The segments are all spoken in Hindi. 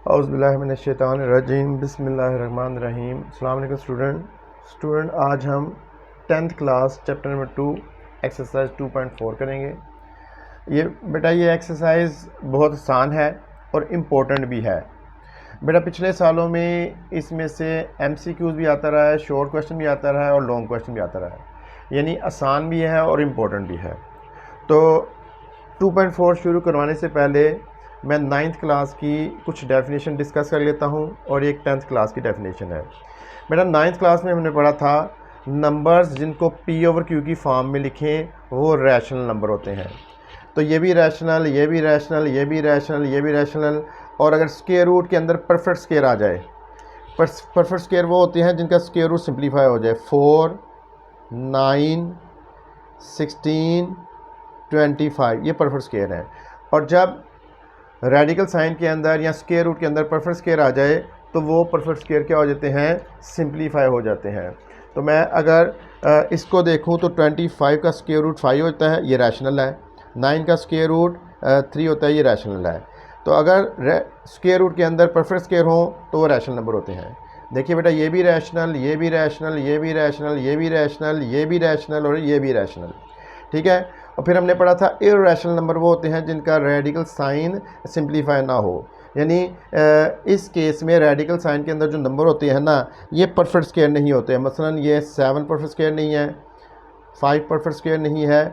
औज़ुबिल्लाहिमिनश्शैतानिर्रजीम बिस्मिल्लाहिर्रहमानिर्रहीम। अस्सलाम वालेकुम स्टूडेंट, आज हम 10th class chapter number 2 exercise 2.4 करेंगे। ये एक्सरसाइज बहुत आसान है और इम्पोर्टेंट भी है। बेटा पिछले सालों में इसमें से MCQs भी आता रहा है, शॉर्ट क्वेश्चन भी आता रहा है और लॉन्ग क्वेश्चन भी आता रहा है, यानी आसान भी है और इम्पोर्टेंट भी है। तो 2.4 शुरू करवाने से पहले मैं 9th क्लास की कुछ डेफिनेशन डिस्कस कर लेता हूं और एक 10th क्लास की डेफिनेशन है। बेटा 9th क्लास में हमने पढ़ा था नंबर्स जिनको P/Q की फॉर्म में लिखें वो रैशनल नंबर होते हैं। तो ये भी रैशनल, ये भी रैशनल, ये भी रैशनल, ये भी रैशनल, और अगर स्क्वायर रूट के अंदर परफेक्ट स्क्वायर आ जाए, परफेक्ट स्क्वायर वो होते हैं जिनका स्क्वायर रूट सिंप्लीफाई हो जाए। 4, 9, 16, 25 ये परफेक्ट स्क्वायर हैं। और जब रेडिकल साइन के अंदर या स्क्वायर रूट के अंदर परफेक्ट स्क्वायर आ जाए तो वो परफेक्ट स्क्वायर क्या हो जाते हैं, सिंप्लीफाई हो जाते हैं। तो मैं अगर इसको देखूं तो 25 का स्क्वायर रूट 5 होता है, ये रैशनल है। 9 का स्क्वायर रूट 3 होता है, ये रैशनल है। तो अगर स्क्वायर रूट के अंदर परफेक्ट स्क्वायर हो तो वो रैशनल नंबर होते हैं। देखिए बेटा, ये भी रैशनल, ये भी रैशनल, ये भी रैशनल, ये भी रैशनल, ये भी रैशनल और ये भी रैशनल, ठीक है। और फिर हमने पढ़ा था इर्रेशनल नंबर वो होते हैं जिनका रेडिकल साइन सिंप्लीफाई ना हो, यानी इस केस में रेडिकल साइन के अंदर जो नंबर होते हैं ना, ये परफेक्ट स्क्वायर नहीं होते हैं। मसलन ये 7 परफेक्ट स्क्वायर नहीं है, 5 परफेक्ट स्क्वायर नहीं है,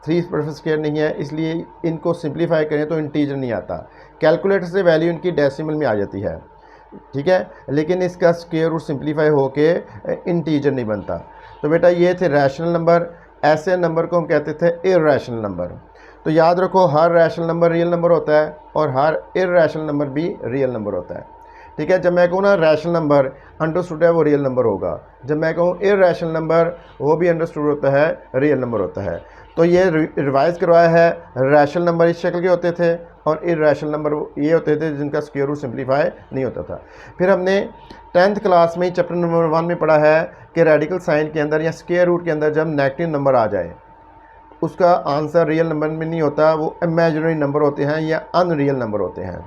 3 परफेक्ट स्क्वायर नहीं है, इसलिए इनको सिंप्लीफाई करें तो इंटीजर नहीं आता। कैलकुलेटर से वैल्यू इनकी डेसिमल में आ जाती है, ठीक है, लेकिन इसका स्क्वायर रूट सिंप्लीफाई होके इंटीजर नहीं बनता। तो बेटा ये थे रैशनल नंबर। ऐसे नंबर को हम कहते थे इर्रेशनल नंबर। तो याद रखो, हर रैशनल नंबर रियल नंबर होता है और हर इर्रेशनल नंबर भी रियल नंबर होता है, ठीक है। जब मैं कहूँ ना रैशनल नंबर अंडरस्टूड है वो रियल नंबर होगा, जब मैं कहूँ इर्रेशनल नंबर वो भी अंडरस्टूड होता है, रियल नंबर होता है। तो ये रिवाइज करवाया है, रैशनल नंबर इस शक्ल के होते थे और इर्रेशनल नंबर ये होते थे जिनका स्क्वायर रूट सिंप्लीफाई नहीं होता था। फिर हमने 10th क्लास में चैप्टर नंबर 1 में पढ़ा है कि रेडिकल साइन के अंदर या स्क्वायर रूट के अंदर जब नेगेटिव नंबर आ जाए उसका आंसर रियल नंबर में नहीं होता, वो इमेजिनरी नंबर होते हैं या अनरियल नंबर होते हैं,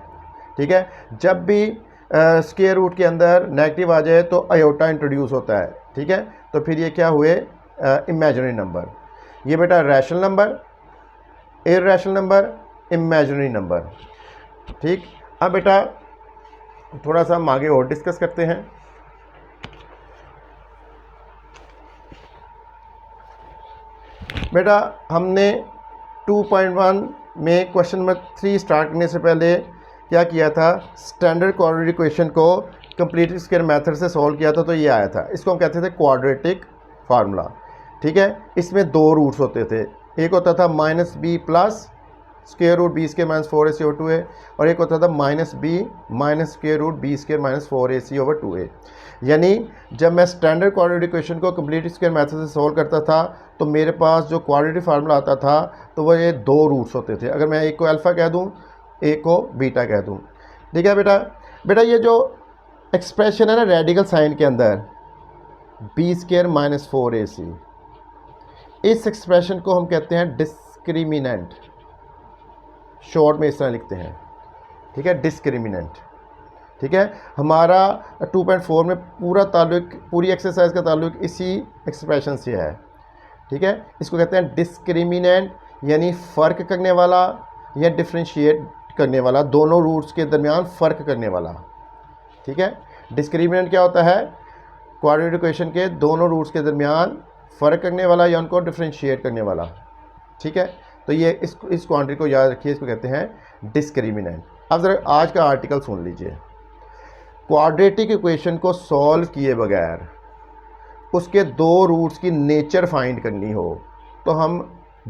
ठीक है। जब भी स्क्वायर रूट के अंदर नेगेटिव आ जाए तो आयोटा इंट्रोड्यूस होता है, ठीक है। तो फिर ये क्या हुए, इमेजिनरी नंबर। ये बेटा rational number, irrational number, imaginary number, ठीक। अब बेटा थोड़ा सा हम आगे और डिस्कस करते हैं। बेटा हमने 2.1 में क्वेश्चन नंबर 3 स्टार्ट करने से पहले क्या किया था, स्टैंडर्ड क्वाड्रेटिक इक्वेशन को कंप्लीट स्क्वायर मेथड से सॉल्व किया था। तो ये आया था, इसको हम कहते थे क्वाड्रेटिक फार्मूला, ठीक है। इसमें 2 रूट्स होते थे, एक होता था -b plus square root b square minus 4ac/2a और एक होता था -b minus square root b square minus 4ac/2a। यानी जब मैं स्टैंडर्ड क्वाड्रेटिक इक्वेशन को कंप्लीट स्क्वायर मेथड से सॉल्व करता था तो मेरे पास जो क्वाड्रेटिक फार्मूला आता था तो वो ये 2 रूट्स होते थे। अगर मैं एक को अल्फ़ा कह दूं, एक को बीटा कह दूं, ठीक है बेटा ये जो एक्सप्रेशन है ना रेडिकल साइन के अंदर b स्क्वायर माइनस 4ac, इस एक्सप्रेशन को हम कहते हैं डिस्क्रिमिनेंट, शॉर्ट में इस तरह लिखते हैं, ठीक है, डिस्क्रिमिनेंट, ठीक है। हमारा 2.4 में पूरा ताल्लुक, पूरी एक्सरसाइज का ताल्लुक इसी एक्सप्रेशन से है, ठीक है। इसको कहते हैं डिस्क्रिमिनेंट, यानी फ़र्क करने वाला या डिफ्रेंशिएट करने वाला, दोनों रूट्स के दरमियान फ़र्क करने वाला, ठीक है। डिस्क्रिमिनेंट क्या होता है, क्वाड्रेटिक इक्वेशन के दोनों रूट्स के दरमियान फ़र्क करने वाला या उनको डिफ्रेंशिएट करने वाला, ठीक है। तो ये इस क्वांटिटी को याद रखिए, इसको कहते हैं डिस्क्रिमिनेंट। अब ज़रा आज का आर्टिकल सुन लीजिए। क्वाड्रेटिक इक्वेशन को सॉल्व किए बगैर उसके 2 रूट्स की नेचर फाइंड करनी हो तो हम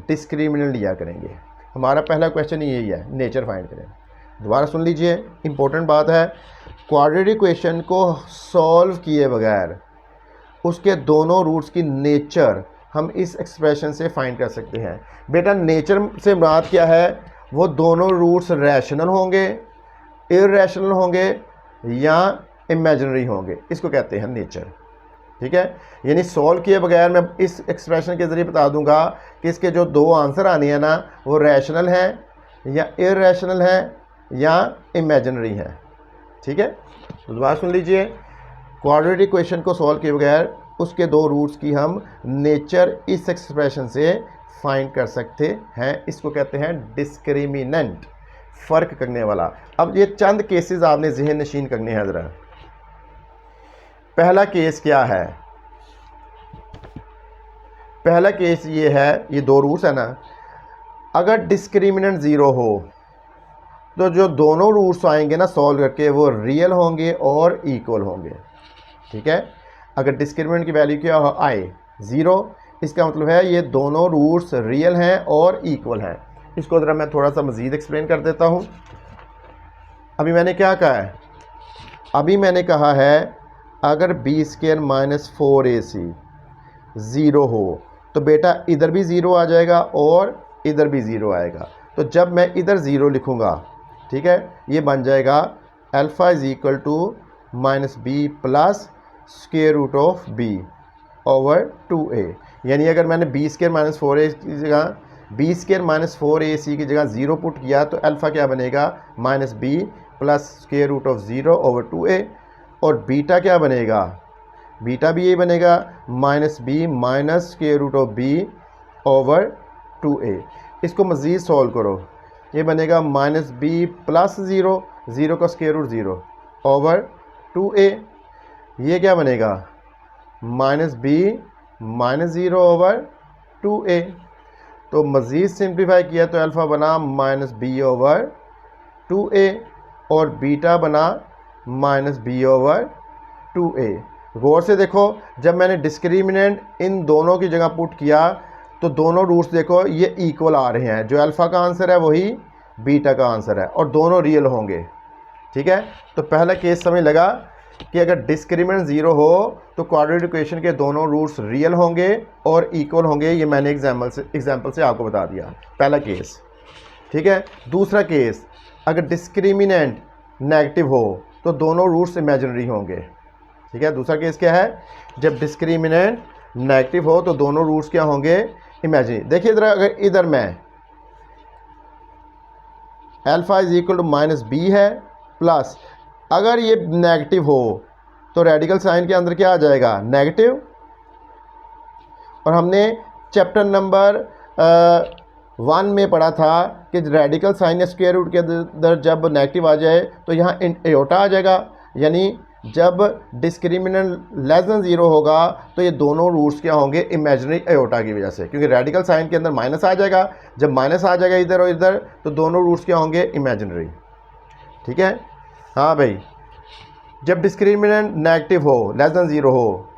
डिस्क्रिमिनेंट लिया करेंगे। हमारा पहला क्वेश्चन यही है, नेचर फाइंड करें। दोबारा सुन लीजिए, इंपॉर्टेंट बात है। क्वाड्रेटिक इक्वेशन को सॉल्व किए बगैर उसके दोनों रूट्स की नेचर हम इस एक्सप्रेशन से फाइंड कर सकते हैं। बेटा नेचर से मुराद क्या है, वो दोनों रूट्स रैशनल होंगे, इर्रेशनल होंगे या इमेजिनरी होंगे, इसको कहते हैं नेचर, ठीक है। यानी सॉल्व किए बगैर मैं इस एक्सप्रेशन के ज़रिए बता दूंगा कि इसके जो 2 आंसर आने हैं ना वो रैशनल हैं या इर्रेशनल हैं या इमेजिनरी हैं, ठीक है, तो दोबारा सुन लीजिए, क्वाड्रेटिक इक्वेशन को सॉल्व किए बगैर उसके दो रूट्स की हम नेचर इस एक्सप्रेशन से फाइंड कर सकते हैं। इसको कहते हैं डिस्क्रिमिनेंट, फ़र्क करने वाला। अब ये चंद केसेस आपने ज़हन नशीन करने हैं ज़रा। पहला केस क्या है? पहला केस ये है, ये दो रूट्स है ना, अगर डिस्क्रिमिनेंट ज़ीरो हो तो जो दोनों रूट्स आएंगे ना सॉल्व करके वो रियल होंगे और इक्वल होंगे। ठीक है, अगर डिस्क्रिमिनेंट की वैल्यू क्या आए ज़ीरो, इसका मतलब है ये दोनों रूट्स रियल हैं और इक्वल हैं। इसको ज़रा मैं थोड़ा सा मज़ीद एक्सप्लेन कर देता हूँ। अभी मैंने क्या कहा है? अभी मैंने कहा है अगर B square minus 4ac zero हो तो बेटा इधर भी ज़ीरो आ जाएगा और इधर भी ज़ीरो आएगा। तो जब मैं इधर ज़ीरो लिखूँगा, ठीक है, ये बन जाएगा alpha is equal to minus B plus square root of B over 2a। यानी अगर मैंने बी स्क्वायर माइनस 4a की जगह बी स्क्वायर माइनस 4ac की जगह ज़ीरो पुट किया तो अल्फ़ा क्या बनेगा? Minus B plus square root of zero over 2a। और बीटा क्या बनेगा? बीटा भी यही बनेगा, minus B minus square root of B over 2a। इसको मज़ीद सॉल्व करो, ये बनेगा minus B plus zero, zero का square root zero over 2a। ये क्या बनेगा? Minus B minus zero over 2a। तो मज़ीद सिंप्लीफाई किया तो अल्फ़ा बना माइनस बी ओवर 2a और बीटा बना माइनस बी ओवर 2a। गौर से देखो, जब मैंने डिस्क्रिमिनेंट इन दोनों की जगह पुट किया तो दोनों रूट्स देखो ये इक्वल आ रहे हैं। जो अल्फ़ा का आंसर है वही बीटा का आंसर है और दोनों रियल होंगे। ठीक है, तो पहला केस समझ लगा कि अगर डिस्क्रिमिनेंट ज़ीरो हो तो क्वाड्रेटिक इक्वेशन के दोनों रूट्स रियल होंगे और इक्वल होंगे। ये मैंने एग्जाम्पल से आपको बता दिया, पहला केस। ठीक है, दूसरा केस, अगर डिस्क्रिमिनेंट नेगेटिव हो तो दोनों रूट्स इमेजिनरी होंगे। ठीक है, दूसरा केस क्या है? जब डिस्क्रिमिनेंट नेगेटिव हो तो दोनों रूट्स क्या होंगे? इमेजिनरी। देखिए इधर, अगर इधर मैं alpha is equal to minus B है प्लस, अगर ये नेगेटिव हो तो रेडिकल साइन के अंदर क्या आ जाएगा? नेगेटिव। और हमने चैप्टर नंबर 1 में पढ़ा था कि रेडिकल साइन या स्क्वायर रूट के अंदर जब नेगेटिव आ जाए तो यहाँ एयोटा आ जाएगा। यानी जब डिस्क्रिमिनेंट लेस देन ज़ीरो होगा तो ये दोनों रूट्स क्या होंगे? इमेजिनरी एयोटा की वजह से, क्योंकि रेडिकल साइन के अंदर माइनस आ जाएगा। जब माइनस आ जाएगा इधर और इधर तो दोनों रूट्स क्या होंगे? इमेजिनरी। ठीक है, हाँ भाई, जब डिस्क्रिमिनेंट नेगेटिव हो, लेस देन ज़ीरो हो,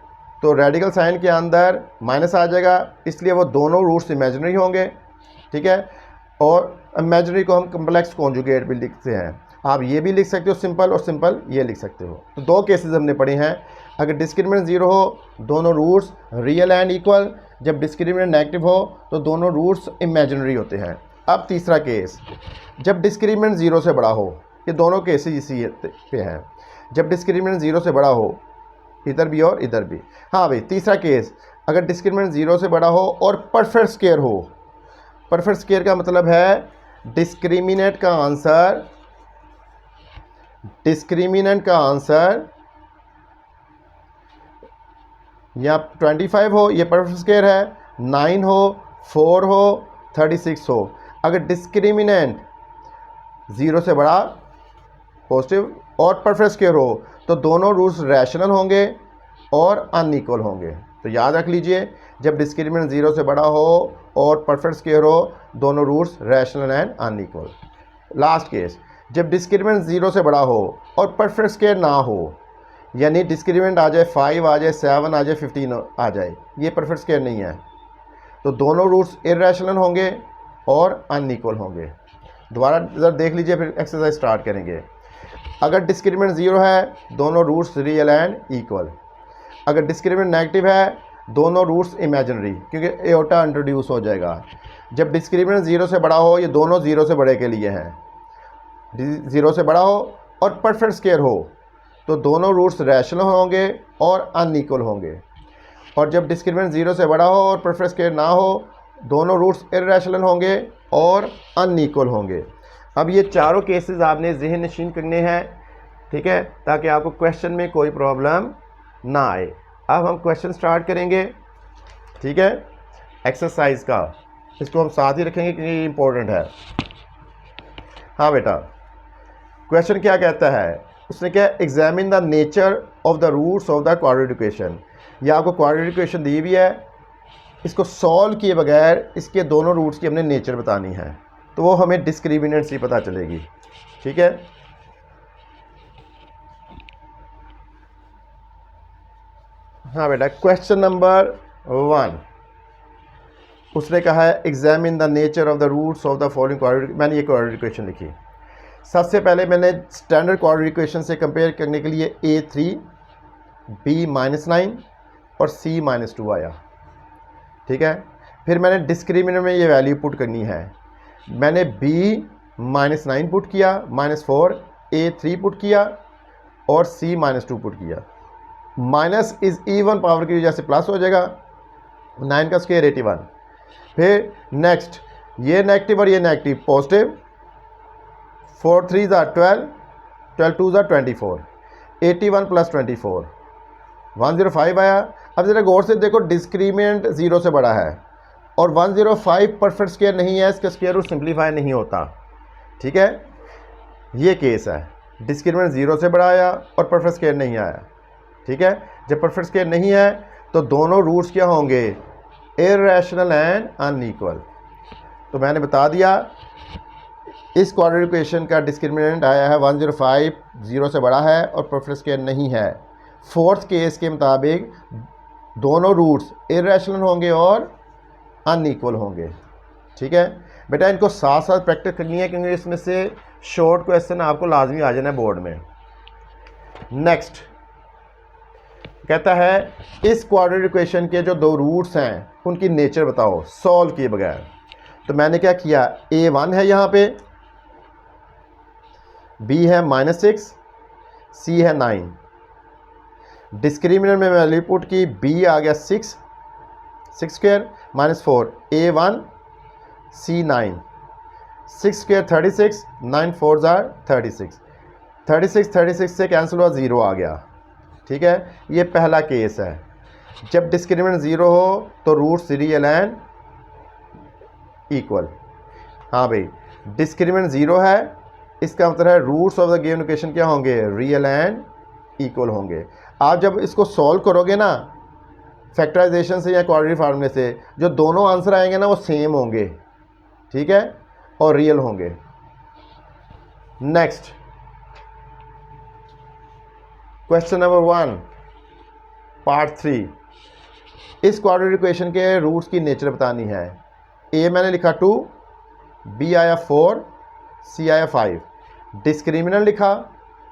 तो रेडिकल साइन के अंदर माइनस आ जाएगा, इसलिए वो दोनों रूट्स इमेजिनरी होंगे। ठीक है, और इमेजिनरी को हम कम्प्लेक्स कॉन्जुगेट भी लिखते हैं। आप ये भी लिख सकते हो सिंपल, और सिंपल ये लिख सकते हो। तो दो केसेस हमने पढ़े हैं। अगर डिस्क्रिमिनेंट ज़ीरो हो दोनों रूट्स रियल एंड इक्वल, जब डिस्क्रिमिनेंट नेगेटिव हो तो दोनों रूट्स इमेजिनरी होते हैं। अब तीसरा केस, जब डिस्क्रिमिनेंट ज़ीरो से बड़ा हो, ये दोनों केसेस इसी पे हैं। जब डिस्क्रिमिनेंट ज़ीरो से बड़ा हो, इधर भी और इधर भी। हाँ भाई, तीसरा केस, अगर डिस्क्रिमिनेंट ज़ीरो से बड़ा हो और परफेक्ट स्क्वायर हो। परफेक्ट स्क्वायर का मतलब है डिस्क्रिमिनेंट का आंसर या 25 हो, ये परफेक्ट स्क्वायर है, 9 हो, 4 हो, 36 हो। अगर डिस्क्रिमिनेंट ज़ीरो से बड़ा पॉजिटिव और परफेक्ट स्क्वायर हो तो दोनों रूट्स रैशनल होंगे और अनइक्वल होंगे। तो याद रख लीजिए, जब डिस्क्रिमिनेंट ज़ीरो से बड़ा हो और परफेक्ट स्क्वायर हो दोनों roots rational and unequal. Last case, जब डिस्क्रिमिनेंट ज़ीरो से बड़ा हो और परफेक्ट स्क्वायर ना हो, यानी डिस्क्रिमिनेंट आ जाए 5 आ जाए, 7 आ जाए, 15 आ जाए, ये परफेक्ट स्क्वायर नहीं है, तो दोनों रूट्स इररेशनल होंगे और अनइक्वल होंगे। दोबारा ज़रा देख लीजिए, फिर एक्सरसाइज स्टार्ट करेंगे। अगर डिस्क्रिमिनेंट ज़ीरो है दोनों रूट्स रियल एंड इक्वल। अगर डिस्क्रिमिनेंट नेगेटिव है दोनों रूट्स इमेजिनरी, क्योंकि एयोटा इंट्रोड्यूस हो जाएगा। जब डिस्क्रिमिनेंट ज़ीरो से बड़ा हो, ये दोनों ज़ीरो से बड़े के लिए हैं, ज़ीरो से बड़ा हो और परफेक्ट स्क्वायर हो तो दोनों रूट्स रैशनल होंगे और अनइक्वल होंगे। और जब डिस्क्रिमिनेंट ज़ीरो से बड़ा हो और परफेक्ट स्क्वायर ना हो दोनों रूट्स इररेशनल होंगे और अनइक्वल होंगे। अब ये चारों केसेस आपने ज़हन नशीन करने हैं। ठीक है, ताकि आपको क्वेश्चन में कोई प्रॉब्लम ना आए। अब हम क्वेश्चन स्टार्ट करेंगे, ठीक है, एक्सरसाइज का। इसको हम साथ ही रखेंगे क्योंकि ये इंपॉर्टेंट है। हाँ बेटा, क्वेश्चन क्या कहता है, उसने क्या, examine the nature of the roots of the quadratic equation. या आपको क्वाड्रेटिक इक्वेशन दी हुई है, इसको सॉल्व किए बगैर इसके दोनों रूट्स की हमने नेचर बतानी है, तो वो हमें डिस्क्रिमिनेंट से पता चलेगी। ठीक है, हाँ बेटा, क्वेश्चन नंबर 1 उसने कहा है examine the nature of the roots of the following quadratic. मैंने ये क्वाड्रेटिक इक्वेशन लिखी। सबसे पहले मैंने स्टैंडर्ड क्वाड्रेटिक इक्वेशन से कंपेयर करने के लिए A3 B-9 और C-2 आया। ठीक है, फिर मैंने डिस्क्रिमिनेंट में ये वैल्यू पुट करनी है। मैंने B-9 पुट किया, -4, A3 पुट किया और C-2 पुट किया। माइनस इज इवन पावर की वजह से प्लस हो जाएगा, 9 का स्क्वायर 81। फिर नेक्स्ट ये नेगेटिव और ये नेगेटिव पॉजिटिव, 4 3 12, 12 2 24, 81 + 24, 105 आया। अब ज़रा गौर से देखो, डिस्क्रिमिनेंट 0 से बड़ा है और 105 परफेक्ट स्क्वायर नहीं है, इसका स्क्वायर रूट सिंप्लीफाई नहीं होता। ठीक है, ये केस है, डिस्क्रिमिनेंट 0 से बड़ा आया और परफेक्ट स्क्वायर नहीं आया। ठीक है, जब परफेक्ट स्क्वायर नहीं है तो दोनों रूट्स क्या होंगे, इर्रेशनल एंड अनइक्वल। तो मैंने बता दिया इस क्वाड्रेटिक इक्वेशन का डिस्क्रिमिनेंट आया है 105, 0 से बड़ा है और परफेक्ट स्क्वायर नहीं है। फोर्थ केस के मुताबिक दोनों रूट्स इर्रेशनल होंगे और अनइक्वल होंगे। ठीक है बेटा, इनको साथ साथ प्रैक्टिस करनी है क्योंकि इसमें से शॉर्ट क्वेश्चन आपको लाजमी आ जाना है बोर्ड में। नेक्स्ट कहता है इस क्वाड्रेटिक इक्वेशन के जो दो रूट्स हैं उनकी नेचर बताओ सॉल्व किए बगैर। तो मैंने क्या किया, A1 है यहाँ पे, B है -6, C है 9। डिस्क्रिमिनेंट में वैल्यू पुट की, B आ गया 6 स्क्वायर -4, A1 C 9, 6 स्क्वायर 36, 9 4 36, 36 से कैंसिल हुआ, 0 आ गया। ठीक है, ये पहला केस है। जब डिस्क्रिमिनेंट 0 हो तो रूट्स रियल एंड इक्वल। हाँ भाई, डिस्क्रिमिनेंट 0 है, इसका मतलब है roots of the given equation क्या होंगे, रियल एंड इक्वल होंगे। आप जब इसको सॉल्व करोगे ना फैक्टराइजेशन से या क्वाड्रेटिक फार्मूले से, जो दोनों आंसर आएंगे ना वो सेम होंगे। ठीक है, और रियल होंगे। नेक्स्ट क्वेश्चन नंबर 1 पार्ट 3, इस क्वाड्रेटिक इक्वेशन के रूट्स की नेचर बतानी है। A मैंने लिखा 2, B आया 4, C आया 5। डिस्क्रिमिनेंट लिखा,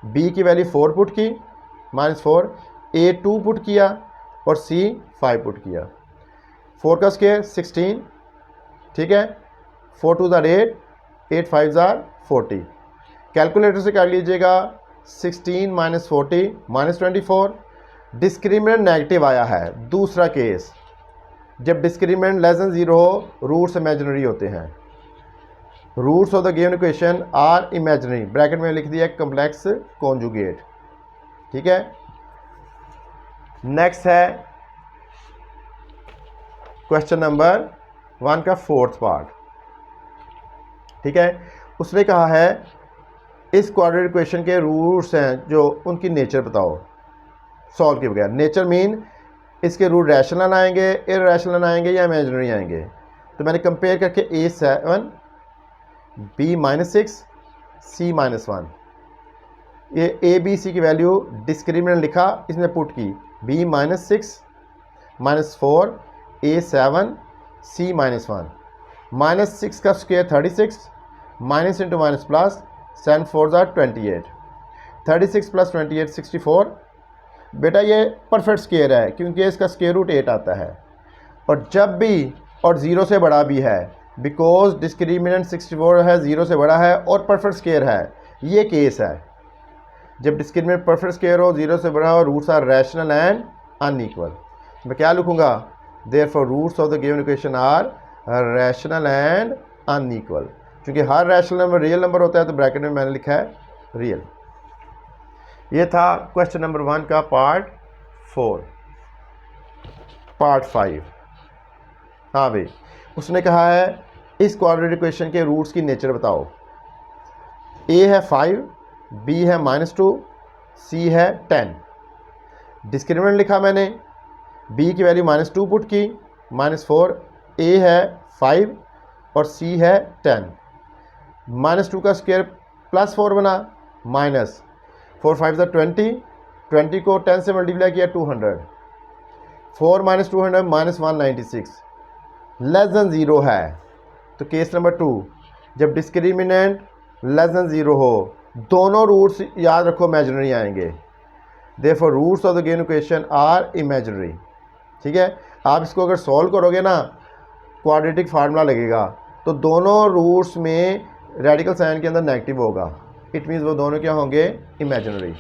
B की वैल्यू 4 पुट की, -4, A 2 पुट किया और C 5 पुट किया। 4 का स्क्वायर 16। ठीक है, 4 2 8, 8 5 40। कैलकुलेटर से कर लीजिएगा, 16 - 40 -24। डिस्क्रिमिनेंट नेगेटिव आया है। दूसरा केस, जब डिस्क्रिमिनेंट लेस देन 0 हो रूट्स इमेजिनरी होते हैं। Roots of the given equation are imaginary, bracket में लिख दिया कॉम्प्लेक्स कॉन्जुगेट। ठीक है, नेक्स्ट है क्वेश्चन नंबर 1 का फोर्थ पार्ट। ठीक है, उसने कहा है इस क्वाड्रेटिक इक्वेशन के रूट्स हैं जो उनकी नेचर बताओ सॉल्व के बगैर। नेचर मीन इसके रूट रैशनल आएंगे, इररेशनल आएंगे या इमेजिनरी आएंगे। तो मैंने कंपेयर करके A7 B-6 C-1, ये ABC की वैल्यू डिस्क्रिमिनेंट लिखा, इसमें पुट की B-6 -4 A7 C-1। -6 का square 36, minus into minus plus, 7 4 28, 36 + 28 64। बेटा ये परफेक्ट स्क्वायर है क्योंकि इसका स्क्वायर रूट 8 आता है। और जब भी और 0 से बड़ा भी है, बिकॉज डिस्क्रिमिनेंट 64 है, 0 से बड़ा है और परफेक्ट स्क्वायर है, ये केस है। जब डिस्क्रिमिनेंट परफेक्ट स्क्वायर हो, 0 से बड़ा हो, roots are rational and unequal. मैं क्या लिखूंगा, therefore roots of the given equation are rational and unequal. क्योंकि हर रैशनल नंबर रियल नंबर होता है तो ब्रैकेट में मैंने लिखा है रियल। ये था क्वेश्चन नंबर 1 का पार्ट 4। पार्ट 5, हाँ भाई, उसने कहा है इस क्वाड्रेटिक इक्वेशन के रूट्स की नेचर बताओ। ए है 5, बी है -2, सी है 10। डिस्क्रिमिनेंट लिखा मैंने, बी की वैल्यू -2 पुट की, -4, ए है 5 और सी है 10। -2 का स्क्वायर +4 बना, -4 5 20, 20 को 10 से मल्टीप्लाई किया 200, 4 - 200 -196, लेस देन 0 है। तो केस नंबर 2, जब डिस्क्रिमिनेंट लेस देन 0 हो, दोनों रूट्स याद रखो इमेजिनरी आएंगे। Therefore roots of the given equation are imaginary. ठीक है, आप इसको अगर सॉल्व करोगे ना, क्वाड्रेटिक फार्मूला लगेगा, तो दोनों रूट्स में रेडिकल साइन के अंदर नेगेटिव होगा। इट मीन्स वो दोनों क्या होंगे, इमेजिनरी।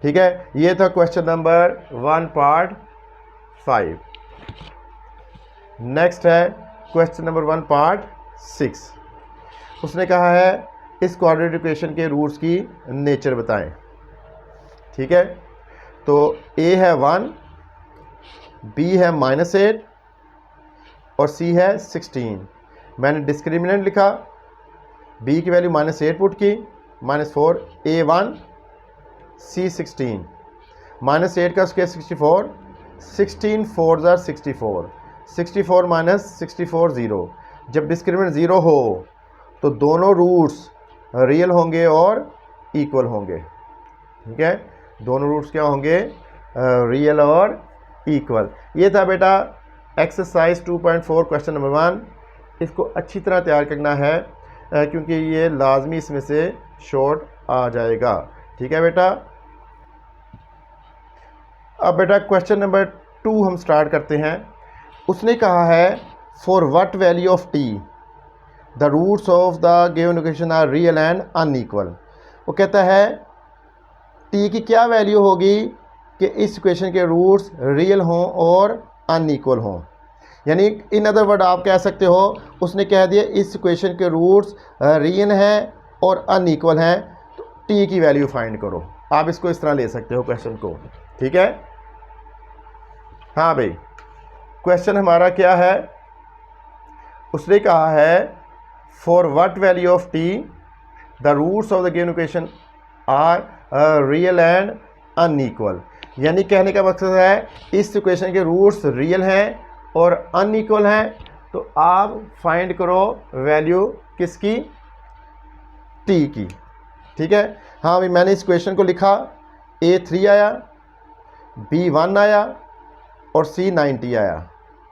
ठीक है, ये था क्वेश्चन नंबर 1 पार्ट 5। नेक्स्ट है क्वेश्चन नंबर 1 पार्ट 6। उसने कहा है इस क्वाड्रेटिक इक्वेशन के रूट्स की नेचर बताएं। ठीक है, तो ए है 1, बी है -8 और सी है 16। मैंने डिस्क्रिमिनेंट लिखा, बी की वैल्यू -8 पुट की, -4, ए 1, सी 16, -8 का स्क्वायर 64, 16 4 ज़ा 64, 64 - 64 0। जब डिस्क्रिमिनेंट 0 हो तो दोनों रूट्स रियल होंगे और इक्वल होंगे। ठीक है, दोनों रूट्स क्या होंगे, रियल और इक्वल। ये था बेटा एक्सरसाइज 2.4 क्वेश्चन नंबर 1। इसको अच्छी तरह तैयार करना है क्योंकि ये लाजमी इसमें से शॉर्ट आ जाएगा। ठीक है बेटा, अब बेटा क्वेश्चन नंबर 2 हम स्टार्ट करते हैं। उसने कहा है for what value of T the roots of the given equation are real and unequal. वो कहता है टी की क्या वैल्यू होगी कि इस इक्वेशन के रूट्स रियल हों और अनइक्वल हों। यानी इन अदर वर्ड आप कह सकते हो, उसने कह दिया इस इक्वेशन के रूट्स रियल हैं और अनइक्वल हैं, तो टी की वैल्यू फाइंड करो। आप इसको इस तरह ले सकते हो क्वेश्चन को। ठीक है, हाँ भाई, क्वेश्चन हमारा क्या है, उसने कहा है for what value of T the roots of the given equation are real and unequal. यानी कहने का मकसद है इस इक्वेशन के रूट्स रियल हैं और अनइक्वल हैं, तो आप फाइंड करो वैल्यू किसकी, टी की। ठीक है, हाँ भाई, मैंने इस क्वेश्चन को लिखा, ए 3 आया, बी 1 आया और सी 90 आया।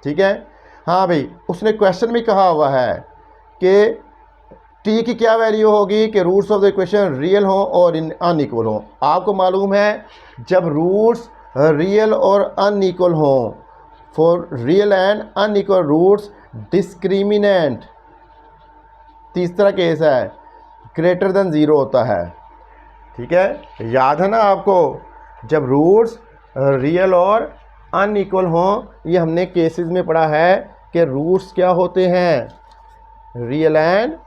ठीक है, हाँ भाई, उसने क्वेश्चन भी कहा हुआ है कि टी की क्या वैल्यू होगी कि roots of the equation real हों और अनइक्वल हों। आपको मालूम है जब रूट्स रियल और अनइक्वल हों, for real and unequal roots discriminant, तीसरा केस है, ग्रेटर देन 0 होता है। ठीक है, याद है ना आपको, जब रूट्स रियल और अनइक्वल हों, ये हमने केसेस में पढ़ा है कि रूट्स क्या होते हैं, रियल एंड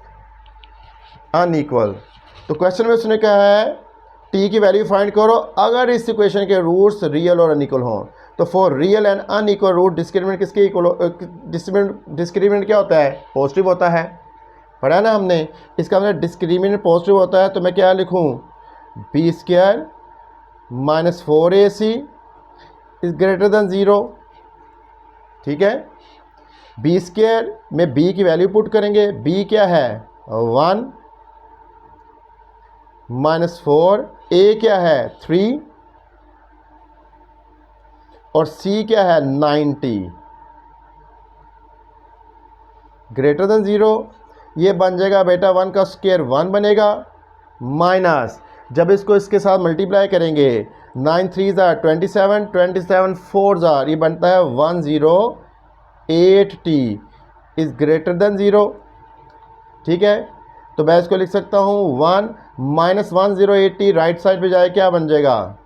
अनइक्वल। तो क्वेश्चन में उसने कहा है टी की वैल्यू फाइंड करो अगर इस इक्वेशन के रूट्स रियल और अनइक्वल हों। तो for real and unequal root discriminant किसके इक्वल, डिस्क्रिमिनेंट क्या होता है, पॉजिटिव होता है, पढ़ा ना हमने। इसका मतलब डिस्क्रिमिनेंट पॉजिटिव होता है, तो मैं क्या लिखूं, b square -4ac is greater than 0। ठीक है, बी स्क्वायर में बी की वैल्यू पुट करेंगे, बी क्या है 1 -4, ए क्या है 3 और सी क्या है 90, ग्रेटर देन 0। ये बन जाएगा बेटा 1 का स्क्वायर 1 बनेगा, माइनस जब इसको इसके साथ मल्टीप्लाई करेंगे 9 3 ज़ा 27, 27 4 ज़ा, ये बनता है 108t इज़ ग्रेटर देन 0। ठीक है, तो मैं इसको लिख सकता हूँ 1 -1080 राइट साइड पे जाए क्या बन जाएगा,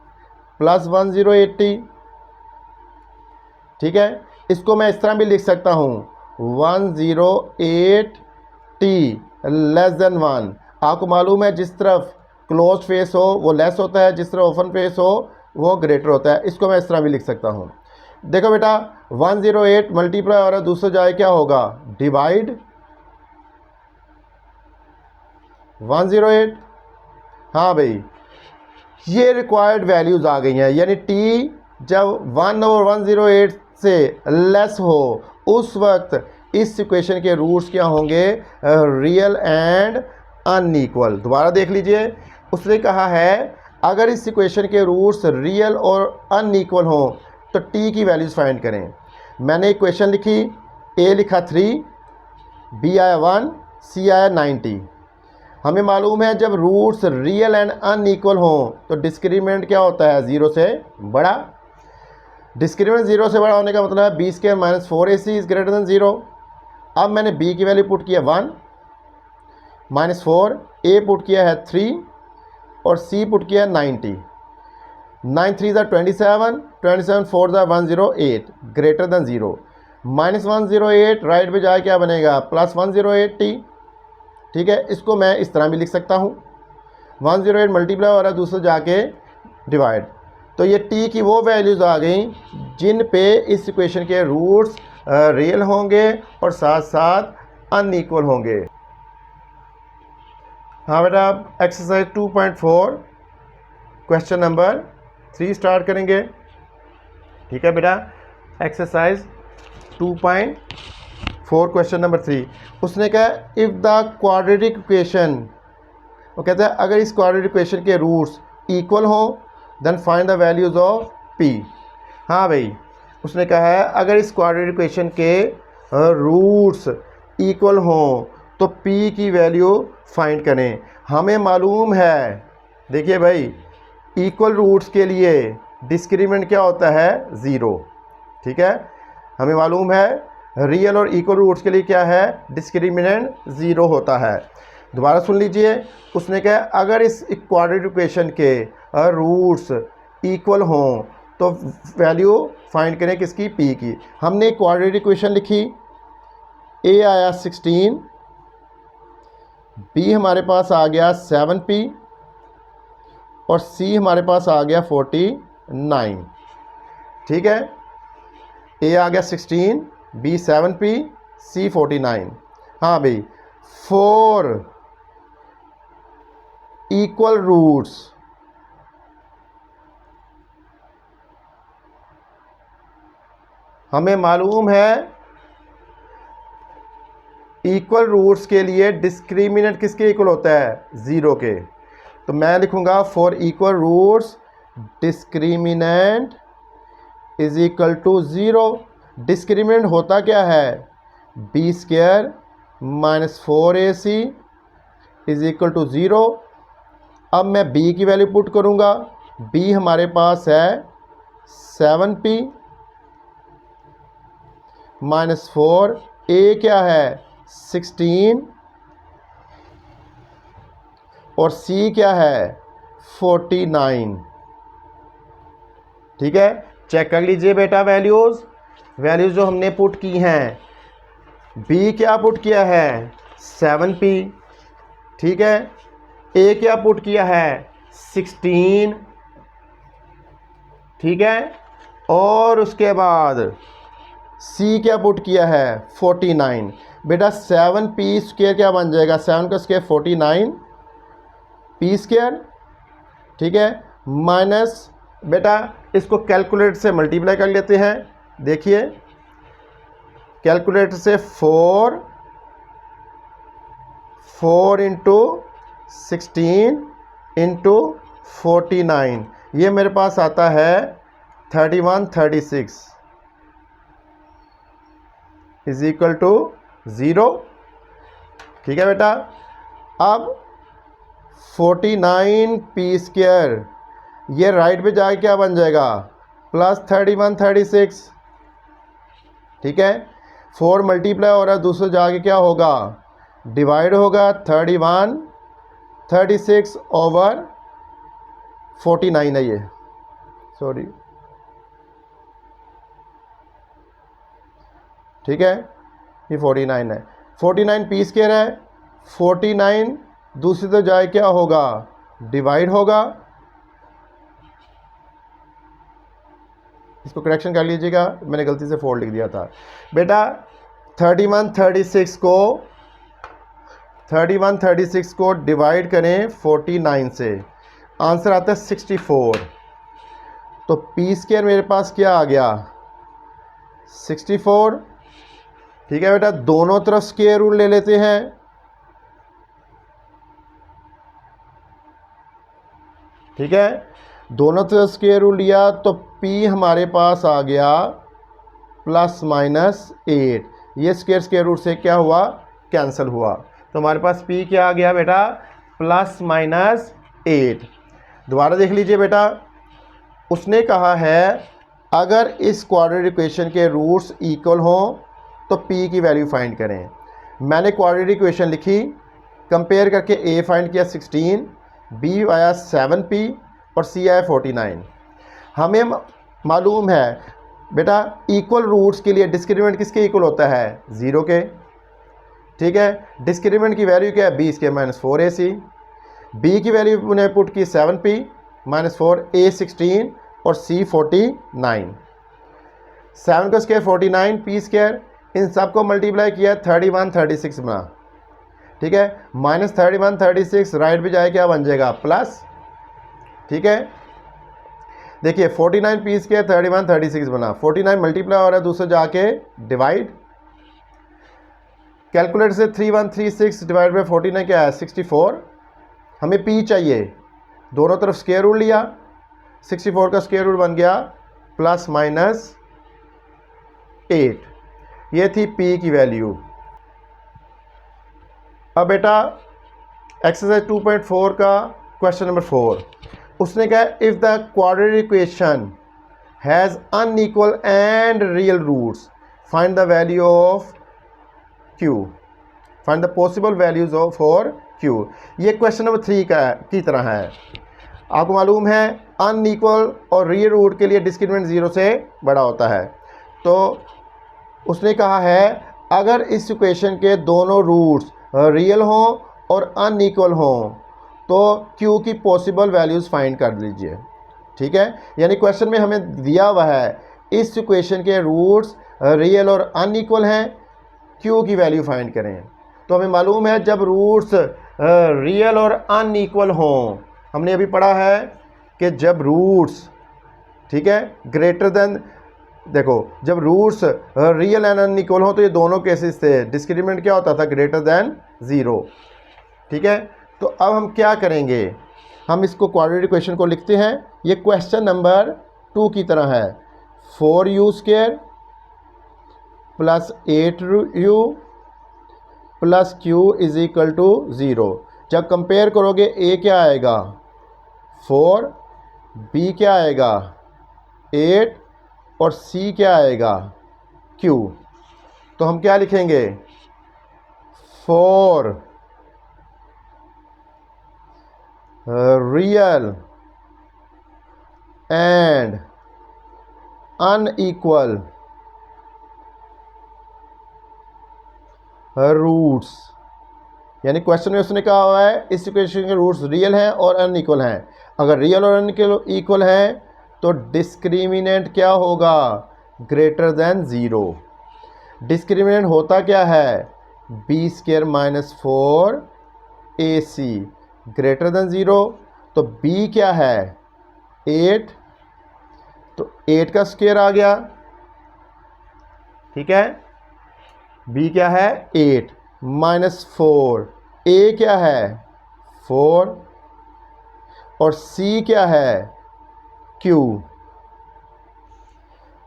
+1080। ठीक है, इसको मैं इस तरह भी लिख सकता हूँ 108t लेस देन 1। आपको मालूम है जिस तरफ क्लोज फेस हो वो लेस होता है, जिस तरह ओपन फेस हो वो ग्रेटर होता है। इसको मैं इस तरह भी लिख सकता हूँ। देखो बेटा 108 मल्टीप्लाई और दूसरा जाए क्या होगा, डिवाइड 108। हाँ भाई, ये रिक्वायर्ड वैल्यूज़ आ गई हैं, यानी टी जब 1 और 108 से लेस हो उस वक्त इस इक्वेशन के रूट्स क्या होंगे, रियल एंड अनइक्वल। दोबारा देख लीजिए, उसने कहा है अगर इस इक्वेशन के रूट्स रियल और अनइक्वल हों तो टी की वैल्यूज़ फाइंड करें। मैंने इक्वेशन लिखी, ए लिखा 3, बी आया 1, सी आया 90। हमें मालूम है जब रूट्स रियल एंड अनइक्वल हों तो डिस्क्रिमिनेंट क्या होता है, 0 से बड़ा। डिस्क्रिमिनेंट 0 से बड़ा होने का मतलब है b square minus 4ac is greater than 0। अब मैंने b की वैल्यू पुट किया 1 माइनस 4, a पुट किया है 3 और c पुट किया है 90। 9 3 ज़ा 27, 27 4 ज़ा 108 ग्रेटर देन 0। माइनस 108 राइट पे जाए क्या बनेगा, प्लस 108t। ठीक है, इसको मैं इस तरह भी लिख सकता हूँ, 108 मल्टीप्लाई हो रहा है दूसरा जाके डिवाइड। तो ये t की वो वैल्यूज़ आ गई जिन पे इस इक्वेशन के रूट्स रियल होंगे और साथ साथ अनइक्वल होंगे। हाँ बेटा, एक्सरसाइज 2.4 क्वेश्चन नंबर 3 स्टार्ट करेंगे। ठीक है बेटा, एक्सरसाइज 2.4 क्वेश्चन नंबर 3। उसने कहा इफ़ द क्वाड्रेटिक इक्वेशन, वो कहता है अगर इस क्वाड्रेटिक इक्वेशन के रूट्स इक्वल हो then find the values of p। हाँ भाई, उसने कहा है अगर इस क्वाड्रेटिक इक्वेशन के रूट्स इक्वल हों तो p की वैल्यू फाइंड करें। हमें मालूम है, देखिए भाई, इक्वल रूट्स के लिए डिस्क्रिमिनेंट क्या होता है, 0। ठीक है, हमें मालूम है रियल और इक्वल रूट्स के लिए क्या है, डिस्क्रिमिनेंट 0 होता है। दोबारा सुन लीजिए, उसने कहा अगर इस क्वाड्रेटिक इक्वेशन के रूट्स इक्वल हों तो वैल्यू फाइंड करें किसकी, p की। हमने क्वाड्रेटिक इक्वेशन लिखी, a आया 16, b हमारे पास आ गया 7p और c हमारे पास आ गया 49। ठीक है, a आ गया 16, b 7p, c 49। हाँ भाई, 4 इक्वल रूट्स हमें मालूम है इक्वल रूट्स के लिए डिस्क्रिमिनेंट किसके इक्वल होता है, 0 के। तो मैं लिखूंगा for equal roots discriminant is equal to 0। Discriminant होता क्या है, b square minus 4ac is equal to 0। अब मैं b की वैल्यू पुट करूंगा, b हमारे पास है 7p माइनस 4, a क्या है 16 और c क्या है 49। ठीक है, चेक कर लीजिए बेटा वैल्यूज़ जो हमने पुट की हैं। b क्या पुट किया है 7p, ठीक है, a क्या पुट किया है 16, ठीक है, और उसके बाद c क्या पुट किया है 49। बेटा 7p स्क्वायर क्या बन जाएगा, 7 का स्क्वायर 49 p स्क्वायर। ठीक है, माइनस, बेटा इसको कैलकुलेटर से मल्टीप्लाई कर लेते हैं। देखिए कैलकुलेटर से 4 इंटू 16 इंटू 49, ये मेरे पास आता है 3136 इज इक्वल टू 0। ठीक है बेटा, अब 49p स्क्वायर ये राइट पे जाके क्या बन जाएगा, प्लस 3136। ठीक है, 4 मल्टीप्लाई हो रहा है, दूसरे जाके क्या होगा, डिवाइड होगा, 3136 ओवर 49 है ये, सॉरी। ठीक है, ये 49 है, 49p स्क्वायर है, 49 दूसरी तो जाए क्या होगा डिवाइड होगा, इसको करेक्शन कर लीजिएगा, मैंने गलती से 4 लिख दिया था बेटा। 3136 को डिवाइड करें 49 से, आंसर आता है 64। तो पी स्क्वायर मेरे पास क्या आ गया 64। ठीक है बेटा, दोनों तरफ स्क्वायर रूट ले लेते हैं। ठीक है, दोनों तरफ स्क्वायर रूट लिया तो पी हमारे पास आ गया +-8। ये स्क्वायर रूट से क्या हुआ, कैंसिल हुआ। तो हमारे पास पी क्या आ गया बेटा +-8। दोबारा देख लीजिए बेटा, उसने कहा है अगर इस क्वाड्रेटिक इक्वेशन के रूट्स इक्वल हों तो पी की वैल्यू फाइंड करें। मैंने क्वाड्रेटिक इक्वेशन लिखी, कंपेयर करके ए फाइंड किया 16, बी आया 7p और सी आया 49। हमें मालूम है बेटा इक्वल रूट्स के लिए डिस्क्रिमिनेंट किसके इक्वल होता है 0 के। ठीक है, डिस्क्रिमिनेंट की वैल्यू क्या है b स्क्वायर -4ac, b की वैल्यू उन्हें पुट की 7p -4, a 16 और c 49। 7 का स्क्वायर 49, p स्क्वायर, इन सब को मल्टीप्लाई किया 3136 बना। ठीक है, -3136 राइट भी जाए क्या बन जाएगा प्लस। ठीक है, देखिए 49 पी स्क्वायर 3136 बना, 49 मल्टीप्लाई हो रहा है, दूसरे जाके डिवाइड। कैलकुलेटर से 3136 डिवाइड बाई 49 क्या है 64। हमें पी चाहिए, दोनों तरफ स्क्वायर रूट लिया, 64 का स्क्वायर रूट बन गया +-8। ये थी पी की वैल्यू। अब बेटा एक्सरसाइज 2.4 का क्वेश्चन नंबर 4, उसने कहा if the quadratic equation has unequal and real roots find the value of q, find the possible values of for q. ये क्वेश्चन नंबर 3 की तरह है। आपको मालूम है अनइक्वल और रियल रूट के लिए डिस्क्रिमिनेंट 0 से बड़ा होता है। तो उसने कहा है अगर इस इक्वेशन के दोनों रूट्स रियल हों और अनइक्वल हों तो क्यू की पॉसिबल वैल्यूज़ फाइंड कर लीजिए। ठीक है, यानी क्वेश्चन में हमें दिया हुआ है इस इक्वेशन के रूट्स रियल और अनइक्वल हैं, क्यू की वैल्यू फाइंड करें। तो हमें मालूम है जब रूट्स रियल और अनइक्वल हों, हमने अभी पढ़ा है कि जब रूट्स, ठीक है, ग्रेटर देन, देखो जब रूट्स रियल एंड अनइक्वल हो तो ये दोनों केसेस थे, डिस्क्रिमिनेंट क्या होता था ग्रेटर देन 0। ठीक है, तो अब हम क्या करेंगे, हम इसको क्वाड्रेटिक इक्वेशन को लिखते हैं। ये क्वेश्चन नंबर 2 की तरह है, 4u square +8u plus q is equal to 0। जब कंपेयर करोगे a क्या आएगा 4, b क्या आएगा 8 और c क्या आएगा q। तो हम क्या लिखेंगे 4 रियल एंड अनइक्वल रूट्स, यानी क्वेश्चन में उसने कहा हुआ है इस इक्वेशन के रूट्स रियल हैं और अनइक्वल हैं। अगर रियल और अनइक्वल हैं तो डिस्क्रिमिनेंट क्या होगा ग्रेटर देन 0। डिस्क्रिमिनेंट होता क्या है b square -4 ac greater than 0। तो b क्या है 8, तो 8 का स्क्वायर आ गया। ठीक है, b क्या है 8 -4, a क्या है 4 और c क्या है q।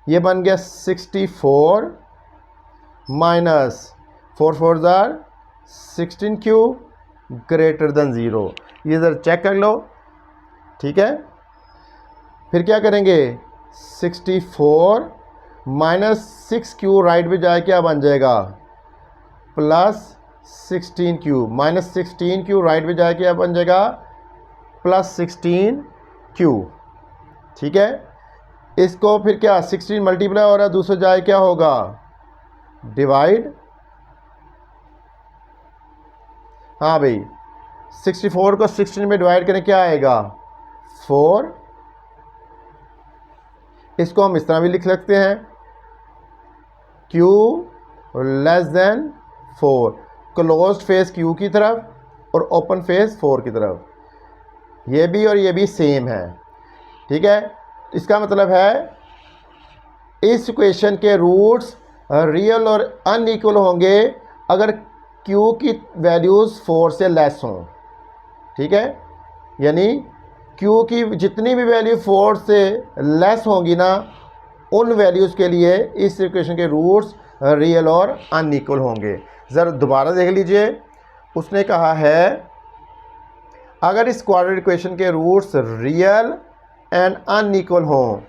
ये बन गया 64 -4 4 जार 16q ग्रेटर देन 0। ये इधर चेक कर लो। ठीक है, फिर क्या करेंगे 64 -6q राइट में जाए क्या बन जाएगा +16q, -16q राइट में जाए क्या बन जाएगा +16q। ठीक है, इसको फिर क्या 16 मल्टीप्लाई हो रहा है, दूसरे जाए क्या होगा डिवाइड। हाँ भाई 64 को 16 में डिवाइड करें, क्या आएगा 4। इसको हम इस तरह भी लिख सकते हैं, Q less than 4, closed face Q की तरफ और ओपन फेस 4 की तरफ। ये भी और ये भी सेम है, ठीक है। इसका मतलब है इस इक्वेशन के रूट्स रियल और अनइक्वल होंगे अगर Q की वैल्यूज़ 4 से लेस हों, ठीक है। यानी Q की जितनी भी वैल्यू 4 से लेस होंगी ना, उन वैल्यूज़ के लिए इस इक्वेशन के रूट्स रियल और अनइक्वल होंगे। ज़रा दोबारा देख लीजिए, उसने कहा है अगर इस क्वाड्रेटिक इक्वेशन के रूट्स रियल एंड अनइक्वल हों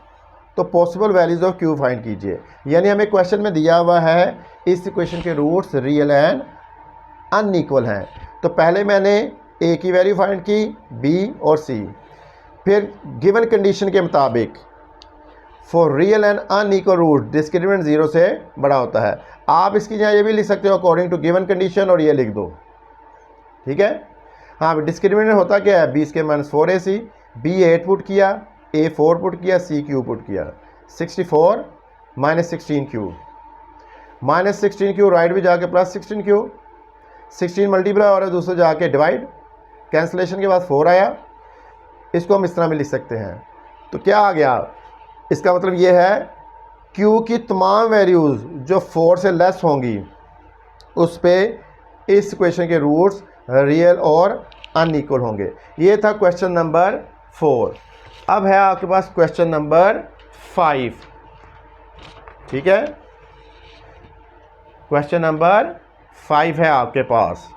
तो possible values of Q find कीजिए। यानी हमें क्वेश्चन में दिया हुआ है इस इक्वेशन के रूट्स रियल एंड अनइक्वल हैं, तो पहले मैंने A की वैल्यू फाइंड की, B और C, फिर गिवन कंडीशन के मुताबिक for real and unequal root discriminant 0 से बड़ा होता है। आप इसकी जगह ये भी लिख सकते हो अकॉर्डिंग टू गिवन कंडीशन, और ये लिख दो, ठीक है। हाँ, डिस्क्रिमिनेंट होता क्या है, B square minus 4AC, B 8 put किया, A 4 पुट किया, C Q पुट किया, 64 minus 16Q, minus 16Q right भी जाके प्लस 16Q, 16 मल्टीप्लाई और दूसरे जाके डिवाइड, कैंसलेशन के बाद 4 आया। इसको हम इस तरह में लिख सकते हैं। तो क्या आ गया, इसका मतलब ये है Q की तमाम वैल्यूज़ जो 4 से लेस होंगी उस पे इस इक्वेशन के रूट्स रियल और अनइक्वल होंगे। ये था क्वेश्चन नंबर 4। अब है आपके पास क्वेश्चन नंबर 5, ठीक है। क्वेश्चन नंबर 5 है आपके पास।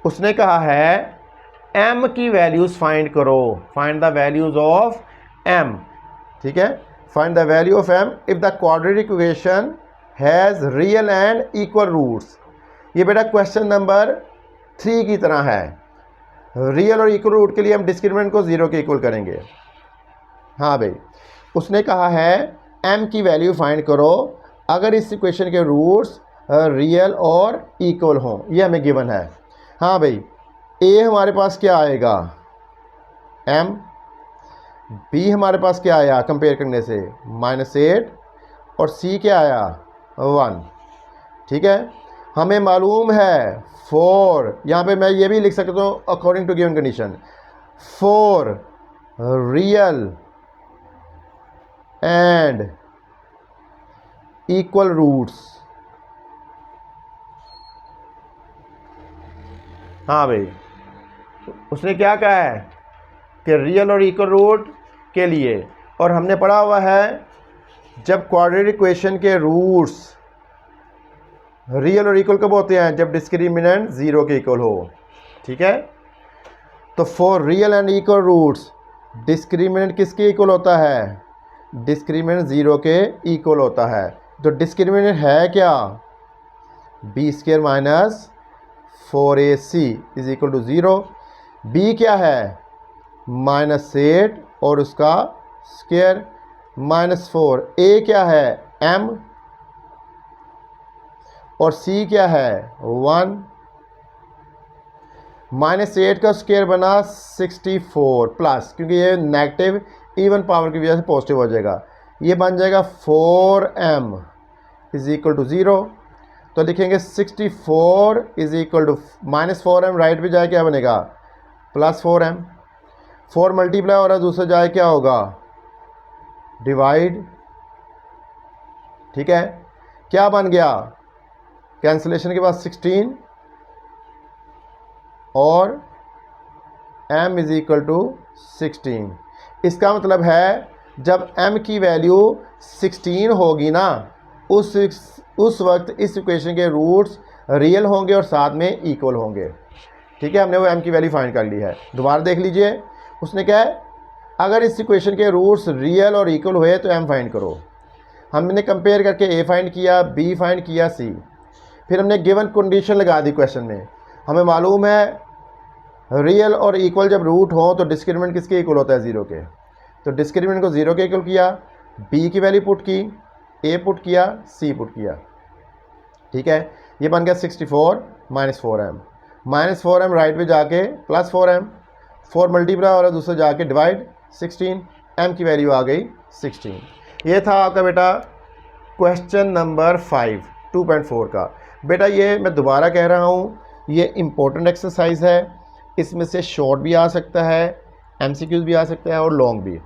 उसने कहा है m की वैल्यूज फाइंड करो, find the values of m, ठीक है। Find the value of m if the quadratic equation has real and equal roots. ये बेटा क्वेश्चन नंबर 3 की तरह है। रियल और इक्वल रूट के लिए हम डिस्क्रिमिनेंट को 0 के इक्वल करेंगे। हाँ भाई, उसने कहा है m की वैल्यू फाइंड करो अगर इस इक्वेशन के रूट्स रियल और इक्वल हों, ये हमें गिवन है। हाँ भाई, a हमारे पास क्या आएगा m, b हमारे पास क्या आया कंपेयर करने से -8, और c क्या आया 1, ठीक है। हमें मालूम है 4, यहाँ पे मैं ये भी लिख सकता हूँ according to given condition, 4 real and equal roots. हाँ भाई, उसने क्या कहा है कि रियल और इक्वल रूट के लिए, और हमने पढ़ा हुआ है जब क्वाड्रेटिक इक्वेशन के रूट्स रियल और इक्वल कब होते हैं, जब डिस्क्रिमिनेंट 0 के इक्वल हो, ठीक है। तो for real and equal roots discriminant किसके इक्वल होता है, डिस्क्रिमिनेंट 0 के इक्वल होता है। तो डिस्क्रिमिनेंट है क्या, b square minus 4AC is equal to 0। b क्या है -8 और उसका स्क्वायर -4। a क्या है m और c क्या है 1। -8 का स्क्वायर बना 64 प्लस, क्योंकि ये नेगेटिव इवन पावर की वजह से पॉजिटिव हो जाएगा, ये बन जाएगा 4m इज इक्वल टू 0। तो लिखेंगे 64 is equal to -4m, right भी जाए क्या बनेगा +4m, 4 मल्टीप्लाई और दूसरा जाए क्या होगा डिवाइड, ठीक है। क्या बन गया, कैंसिलेशन के बाद 16 और m इज इक्वल टू 16। इसका मतलब है जब m की वैल्यू 16 होगी ना, उस वक्त इस इक्वेशन के रूट्स रियल होंगे और साथ में इक्वल होंगे, ठीक है। हमने वो m की वैल्यू फाइंड कर ली है। दोबारा देख लीजिए, उसने क्या है अगर इस इक्वेशन के रूट्स रियल और इक्वल हुए तो m फाइंड करो। हमने कंपेयर करके a फाइंड किया, b फाइंड किया, c, फिर हमने गिवन कंडीशन लगा दी क्वेश्चन में। हमें मालूम है रियल और इक्वल जब रूट हो तो डिस्क्रिमिनेंट किसके इक्वल होता है 0 के। तो डिस्क्रिमिनेंट को 0 के इक्वल किया, b की वैल्यू पुट की, a पुट किया, c पुट किया, ठीक है। ये बन गया 64 -4m। -4m राइट पे जाके +4m, 4 मल्टीप्लाई और दूसरा जाके डिवाइड 16, m की वैल्यू आ गई 16। ये था आपका बेटा क्वेश्चन नंबर 5 2.4 का। बेटा ये मैं दोबारा कह रहा हूँ, ये इम्पोर्टेंट एक्सरसाइज है, इसमें से शॉर्ट भी आ सकता है, MCQs भी आ सकता है और लॉन्ग भी।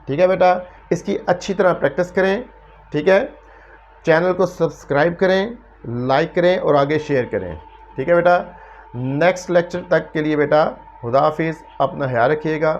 ठीक है बेटा, इसकी अच्छी तरह प्रैक्टिस करें। ठीक है, चैनल को सब्सक्राइब करें, लाइक करें और आगे शेयर करें। ठीक है बेटा, नेक्स्ट लेक्चर तक के लिए बेटा खुदा हाफिज़, अपना ख्याल रखिएगा।